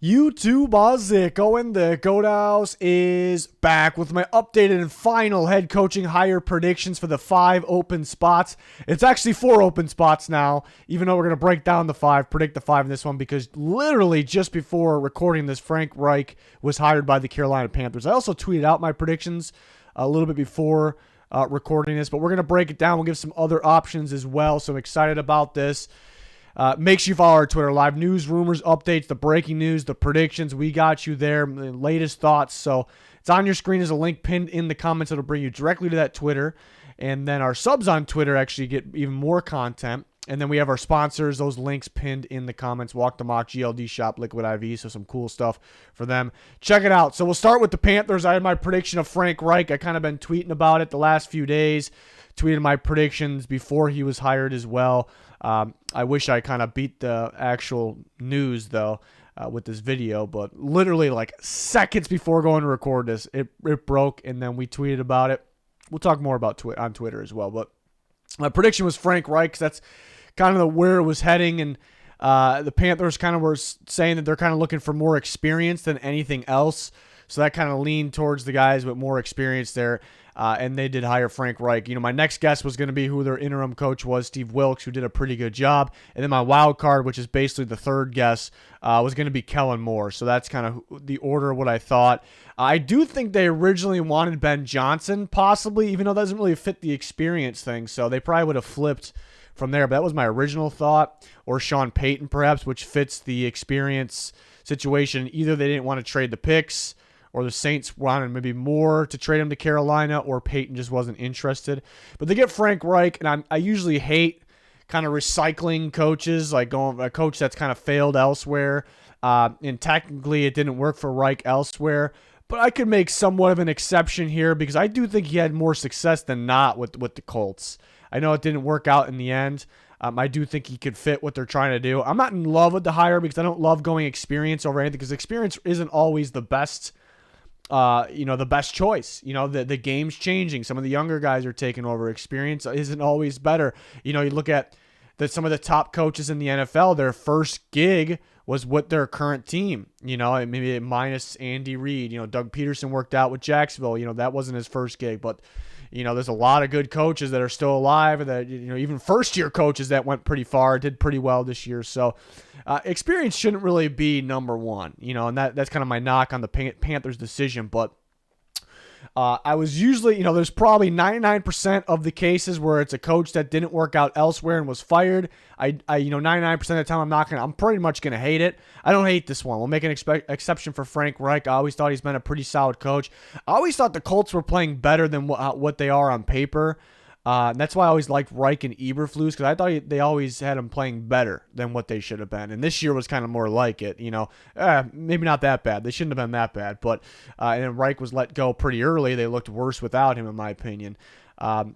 YouTube Zico and the Goat House is back with my updated and final head coaching hire predictions for the 5 open spots. It's actually 4 open spots now, even though we're going to break down the 5, predict the 5 in this one, because literally just before recording this, Frank Reich was hired by the Carolina Panthers. I also tweeted out my predictions a little bit before recording this, but we're going to break it down. We'll give some other options as well, so I'm excited about this. Make sure you follow our Twitter. Live news, rumors, updates, the breaking news, the predictions. We got you there, the latest thoughts. So it's on your screen as a link pinned in the comments. It'll bring you directly to that Twitter. And then our subs on Twitter actually get even more content. And then we have our sponsors, those links pinned in the comments. Walk the Mock, GLD Shop, Liquid IV, so some cool stuff for them. Check it out. So we'll start with the Panthers. I had my prediction of Frank Reich. I kind of been tweeting about it the last few days. Tweeted my predictions before he was hired as well. I wish I kind of beat the actual news, though, with this video. But literally, like, seconds before going to record this, it broke, and then we tweeted about it. We'll talk more about on Twitter as well. But my prediction was Frank Reich, 'cause that's kind of where it was heading. And the Panthers kind of were saying that they're kind of looking for more experience than anything else. So that kind of leaned towards the guys with more experience there. And they did hire Frank Reich. You know, my next guess was going to be who their interim coach was, Steve Wilkes, who did a pretty good job. And then my wild card, which is basically the third guess, was going to be Kellen Moore. So that's kind of the order of what I thought. I do think they originally wanted Ben Johnson, possibly, even though that doesn't really fit the experience thing. So they probably would have flipped from there. But that was my original thought. Or Sean Payton, perhaps, which fits the experience situation. Either they didn't want to trade the picks, or the Saints wanted maybe more to trade him to Carolina, or Payton just wasn't interested. But they get Frank Reich, and I usually hate kind of recycling coaches, like going a coach that's kind of failed elsewhere. And technically it didn't work for Reich elsewhere. But I could make somewhat of an exception here because I do think he had more success than not with the Colts. I know it didn't work out in the end. I do think he could fit what they're trying to do. I'm not in love with the hire because I don't love going experience over anything, because experience isn't always the best. The best choice. The game's changing. Some of the younger guys are taking over. Experience isn't always better. You look at some of the top coaches in the NFL, their first gig was with their current team. Maybe minus Andy Reid. Doug Peterson worked out with Jacksonville. That wasn't his first gig, but there's a lot of good coaches that are still alive, and that even first-year coaches that went pretty far, did pretty well this year. So experience shouldn't really be number one, and that's kind of my knock on the Panthers' decision. But I was usually, there's probably 99% of the cases where it's a coach that didn't work out elsewhere and was fired. 99% of the time I'm pretty much going to hate it. I don't hate this one. We'll make an exception for Frank Reich. I always thought he's been a pretty solid coach. I always thought the Colts were playing better than what they are on paper. And that's why I always liked Reich and Eberflus, because I thought they always had them playing better than what they should have been. And this year was kind of more like it, maybe not that bad. They shouldn't have been that bad. But and then Reich was let go pretty early. They looked worse without him, in my opinion.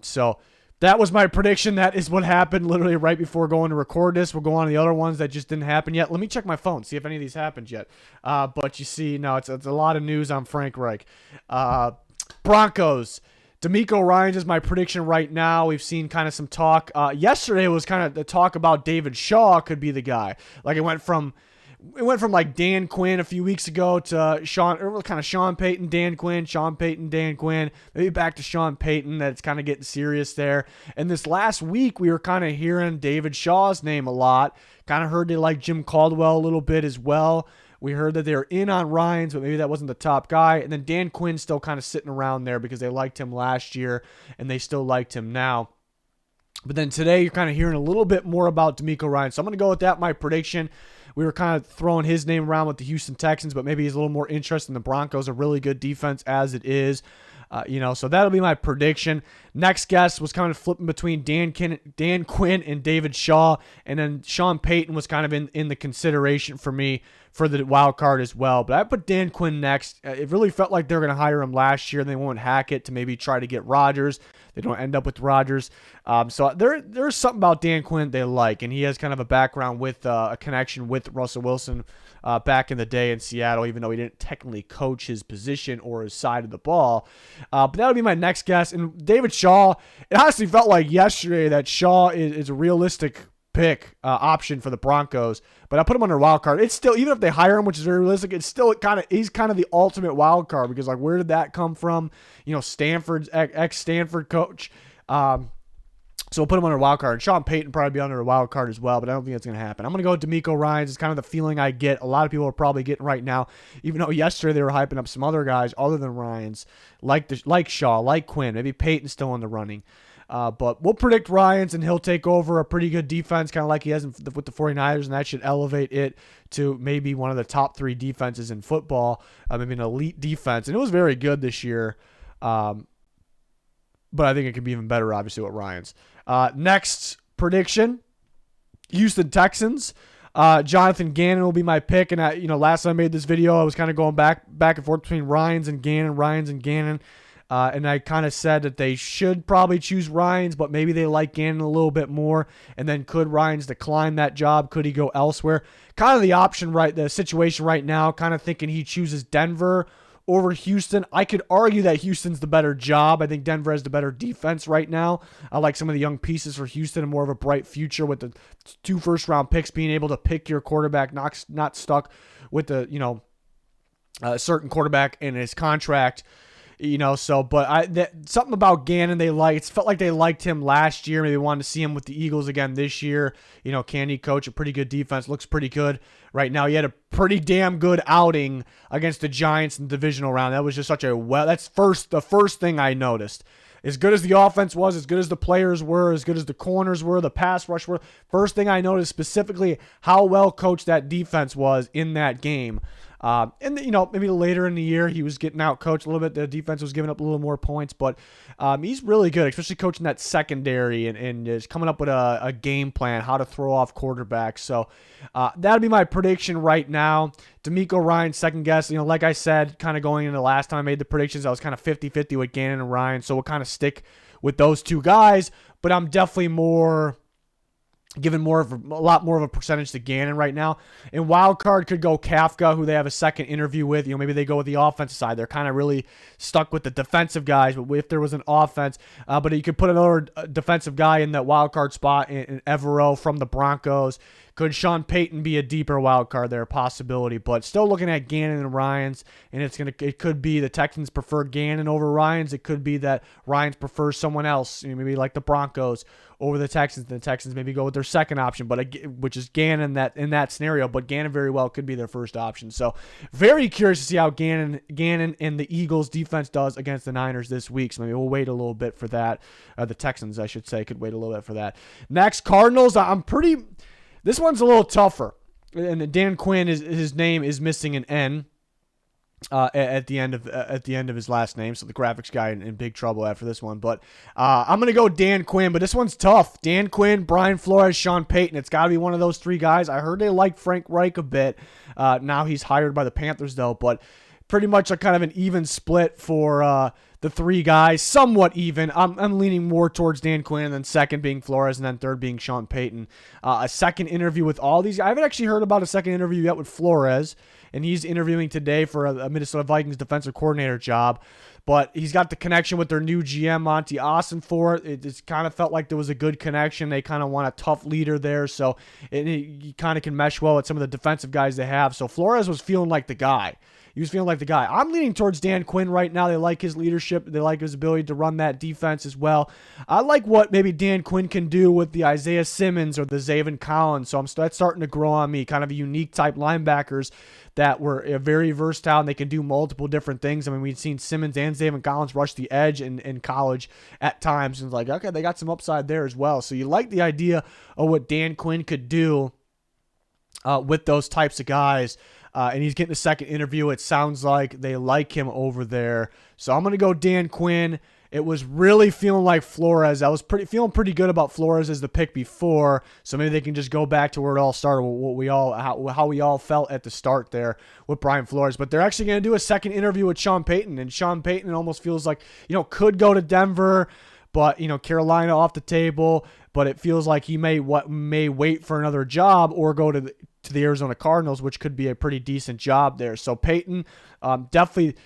So that was my prediction. That is what happened literally right before going to record this. We'll go on to the other ones that just didn't happen yet. Let me check my phone, see if any of these happened yet. But you see, no, it's a lot of news on Frank Reich. Broncos. DEMECO Ryans is my prediction right now. We've seen kind of some talk. Yesterday was kind of the talk about David Shaw could be the guy. Like it went from like Dan Quinn a few weeks ago to Sean Payton, Dan Quinn, Sean Payton, Dan Quinn, maybe back to Sean Payton. That's kind of getting serious there. And this last week we were kind of hearing David Shaw's name a lot. Kind of heard they like Jim Caldwell a little bit as well. We heard that they were in on Ryans, but maybe that wasn't the top guy. And then Dan Quinn's still kind of sitting around there because they liked him last year and they still liked him now. But then today you're kind of hearing a little bit more about DEMECO Ryans. So I'm going to go with that, my prediction. We were kind of throwing his name around with the Houston Texans, but maybe he's a little more interested in the Broncos, a really good defense as it is. So that'll be my prediction. Next guess was kind of flipping between Dan Quinn and David Shaw, and then Sean Payton was kind of in the consideration for me for the wild card as well. But I put Dan Quinn next. It really felt like they were going to hire him last year, and they won't hack it to maybe try to get Rodgers. They don't end up with Rodgers. So there's something about Dan Quinn they like, and he has kind of a background with a connection with Russell Wilson back in the day in Seattle, even though he didn't technically coach his position or his side of the ball. But that would be my next guess. And David Shaw, it honestly felt like yesterday that Shaw is a realistic pick option for the Broncos, but I put him under wild card. It's still, even if they hire him, which is very realistic, it's still he's kind of the ultimate wild card, because like, where did that come from? Stanford's ex-Stanford coach. So we'll put him under a wild card. Sean Payton probably be under a wild card as well, but I don't think that's going to happen. I'm going to go with DEMECO Ryans. It's kind of the feeling I get. A lot of people are probably getting right now, even though yesterday they were hyping up some other guys other than Ryans, like Shaw, like Quinn. Maybe Payton's still in the running. But we'll predict Ryans, and he'll take over a pretty good defense, kind of like he has with the 49ers, and that should elevate it to maybe one of the top 3 defenses in football, maybe an elite defense. And it was very good this year, but I think it could be even better, obviously, with Ryans. Next prediction, Houston Texans. Jonathan Gannon will be my pick, and last time I made this video, I was kind of going back and forth between Ryans and Gannon, and I kind of said that they should probably choose Ryans, but maybe they like Gannon a little bit more, and then could Ryans decline that job? Could he go elsewhere? Kind of the situation right now, kind of thinking he chooses Denver over Houston. I could argue that Houston's the better job. I think Denver has the better defense right now. I like some of the young pieces for Houston and more of a bright future with the 2 first-round picks, being able to pick your quarterback, not stuck with the a certain quarterback in his contract. But something about Gannon they like. It felt like they liked him last year. Maybe wanted to see him with the Eagles again this year. Can he coach a pretty good defense? Looks pretty good right now. He had a pretty damn good outing against the Giants in the divisional round. That was just that's the first thing I noticed. As good as the offense was, as good as the players were, as good as the corners were, the pass rush were, first thing I noticed specifically how well coached that defense was in that game. Maybe later in the year he was getting out coached a little bit. The defense was giving up a little more points, but he's really good, especially coaching that secondary and is coming up with a game plan, how to throw off quarterbacks. So that'll be my prediction right now. DEMECO Ryans, second guess. Like I said, kind of going into the last time I made the predictions, I was kind of 50-50 with Gannon and Ryan, so we'll kind of stick with those 2 guys, but I'm definitely giving a lot more of a percentage to Gannon right now. And wild card could go Kafka, who they have a second interview with. Maybe they go with the offensive side. They're kind of really stuck with the defensive guys, but if there was an offense, but you could put another defensive guy in that wild card spot in Evero from the Broncos. Could Sean Payton be a deeper wild card there? Possibility, but still looking at Gannon and Ryans, and it could be the Texans prefer Gannon over Ryans. It could be that Ryans prefers someone else, maybe like the Broncos over the Texans. The Texans maybe go with their second option, which is Gannon in that scenario. But Gannon very well could be their first option. So very curious to see how Gannon and the Eagles defense does against the Niners this week. So maybe we'll wait a little bit for that. The Texans, I should say, could wait a little bit for that. Next, Cardinals. This one's a little tougher, and Dan Quinn his name is missing an N at the end of his last name, so the graphics guy in big trouble after this one. But I'm gonna go Dan Quinn, but this one's tough. Dan Quinn, Brian Flores, Sean Payton. It's got to be one of those 3 guys. I heard they like Frank Reich a bit. Now he's hired by the Panthers though, but pretty much a kind of an even split for the 3 guys, somewhat even. I'm leaning more towards Dan Quinn, and then second being Flores, and then third being Sean Payton. A second interview with all these. I haven't actually heard about a second interview yet with Flores, and he's interviewing today for a Minnesota Vikings defensive coordinator job. But he's got the connection with their new GM, Monty Austin, for it. It just kind of felt like there was a good connection. They kind of want a tough leader there, so he kind of can mesh well with some of the defensive guys they have. So Flores was feeling like the guy. I'm leaning towards Dan Quinn right now. They like his leadership. They like his ability to run that defense as well. I like what maybe Dan Quinn can do with the Isaiah Simmons or the Zaven Collins. So that's starting to grow on me. Kind of a unique type linebackers that were very versatile, and they can do multiple different things. I mean, we've seen Simmons and Zaven Collins rush the edge in college at times. And it's like, okay, they got some upside there as well. So you like the idea of what Dan Quinn could do with those types of guys. And he's getting a second interview. It sounds like they like him over there. So I'm going to go Dan Quinn. It was really feeling like Flores. I was feeling pretty good about Flores as the pick before. So maybe they can just go back to where it all started, how we all felt at the start there with Brian Flores. But they're actually going to do a second interview with Sean Payton. And Sean Payton almost feels like, could go to Denver, but, Carolina off the table. But it feels like he may wait for another job or go to the Arizona Cardinals, which could be a pretty decent job there. So Payton, definitely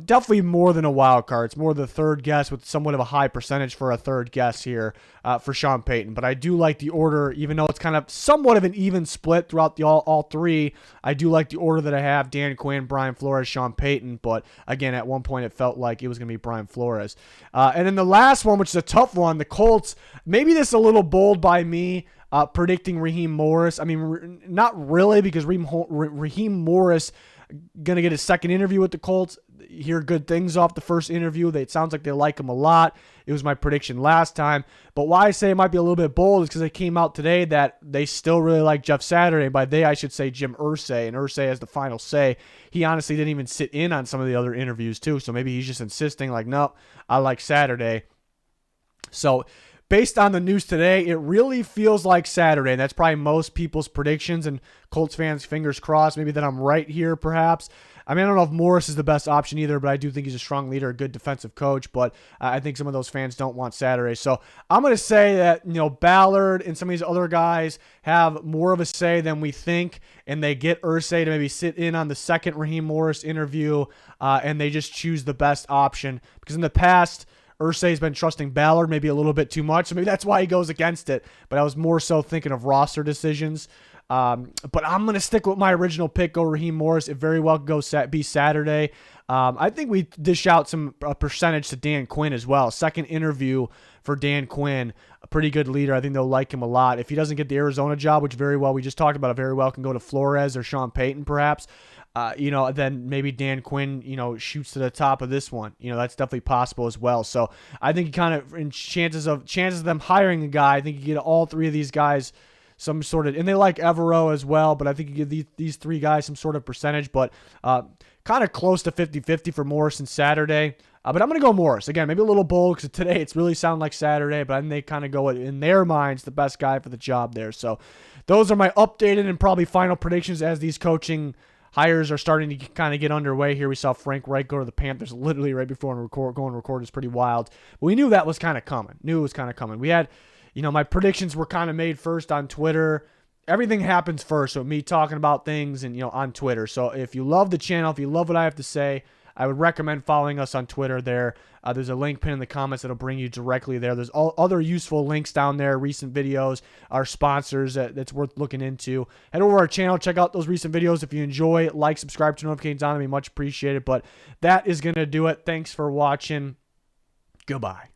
definitely more than a wild card. It's more the third guess with somewhat of a high percentage for a third guess here for Sean Payton. But I do like the order, even though it's kind of somewhat of an even split throughout the all three. I do like the order that I have: Dan Quinn, Brian Flores, Sean Payton. But again, at one point it felt like it was going to be Brian Flores. And then the last one, which is a tough one, the Colts. Maybe this is a little bold by me. Predicting Raheem Morris. I mean, not really, because Raheem Morris going to get his second interview with the Colts. Hear good things off the first interview. It sounds like they like him a lot. It was my prediction last time. But why I say it might be a little bit bold is because it came out today that they still really like Jeff Saturday. By they, I should say Jim Irsay, and Irsay has the final say. He honestly didn't even sit in on some of the other interviews too, so maybe he's just insisting like, no, I like Saturday. So based on the news today, it really feels like Saturday, and that's probably most people's predictions, and Colts fans, fingers crossed, maybe that I'm right here perhaps. I mean, I don't know if Morris is the best option either, but I do think he's a strong leader, a good defensive coach, but I think some of those fans don't want Saturday. So I'm going to say that, Ballard and some of these other guys have more of a say than we think, and they get Irsay to maybe sit in on the second Raheem Morris interview, and they just choose the best option. Because in the past, Irsay's been trusting Ballard maybe a little bit too much, so maybe that's why he goes against it. But I was more so thinking of roster decisions. But I'm going to stick with my original pick, go Raheem Morris. It very well could be Saturday. I think we dish out a percentage to Dan Quinn as well. Second interview for Dan Quinn, a pretty good leader. I think they'll like him a lot. If he doesn't get the Arizona job, which very well, we just talked about it, very well can go to Flores or Sean Payton perhaps. Then maybe Dan Quinn, shoots to the top of this one. That's definitely possible as well. So I think kind of in chances of them hiring a guy, I think you get all three of these guys some sort of, and they like Evero as well, but I think you give these three guys some sort of percentage, but kind of close to 50-50 for Morris and Saturday. But I'm going to go Morris. Again, maybe a little bold because today it's really sound like Saturday, but I think they kind of go in their minds the best guy for the job there. So those are my updated and probably final predictions as these coaching hires are starting to kind of get underway here. We saw Frank Reich go to the Panthers literally right before going to record. It's pretty wild. But we knew that was kind of coming. We had, my predictions were kind of made first on Twitter. Everything happens first. So me talking about things and, on Twitter. So if you love the channel, if you love what I have to say, I would recommend following us on Twitter there. There's a link pinned in the comments that'll bring you directly there. There's all other useful links down there, recent videos, our sponsors that's worth looking into. Head over to our channel, check out those recent videos. If you enjoy, like, subscribe to notifications on. It'd be much appreciated. But that is going to do it. Thanks for watching. Goodbye.